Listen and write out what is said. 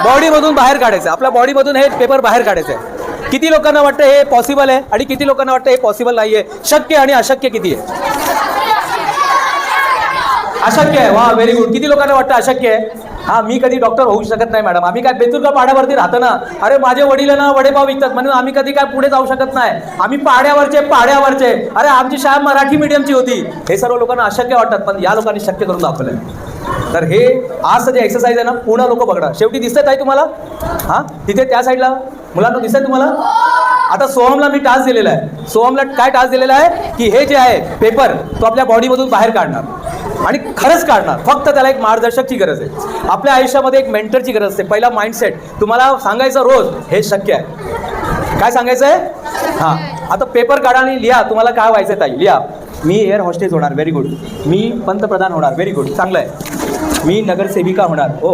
बॉडीमधून बाहेर काढायचं, आपल्या बॉडीमधून हे पेपर बाहेर काढायचं आहे. किती लोकांना वाटतं हे पॉसिबल आहे आणि किती लोकांना वाटतं हे पॉसिबल नाही आहे? शक्य आणि अशक्य किती आहे? अशक्य आहे. वा, व्हेरी गुड. किती लोकांना वाटतं अशक्य आहे? हा, मी कधी डॉक्टर होऊ शकत नाही मॅडम. आम्ही काय बेतुर्गा पाड्यावरती राहतो ना. अरे माझे वडील ना वडेपाव विकतात म्हणून आम्ही कधी काय पुढे जाऊ शकत नाही. आम्ही पाड्यावरचे. अरे आमची शाळा मराठी मीडियमची होती. हे सर्व लोकांना अशक्य वाटतात, पण या लोकांनी शक्य करून दाखवलंय. तर हे आज जे एक्सरसाइज आहे ना, पूर्ण लोक बघणार. शेवटी दिसतंय ताई तुम्हाला? हा, तिथे त्या साईडला मुलांना दिसतंय तुम्हाला? आता सोहमला मी टास्क दिलेला आहे. सोहमला काय टास्क दिलेला आहे की हे जे आहे पेपर तो आपल्या बॉडीमधून बाहेर काढणार आणि खरंच काढणार. फक्त त्याला एक मार्गदर्शकची गरज आहे. आपल्या आयुष्यामध्ये एक मेंटरची गरज असते. पहिला माइंडसेट तुम्हाला सांगायचं रोज हे शक्य आहे. काय सांगायचं आहे? हां, आता पेपर काढा आणि लिहा तुम्हाला काय व्हायचं ताई. लिहा, मी एअर हॉस्टेस होणार. Very good. मी पंतप्रधान होणार. व्हेरी गुड, चांगलं आहे. मी नगरसेविका होणार. हो,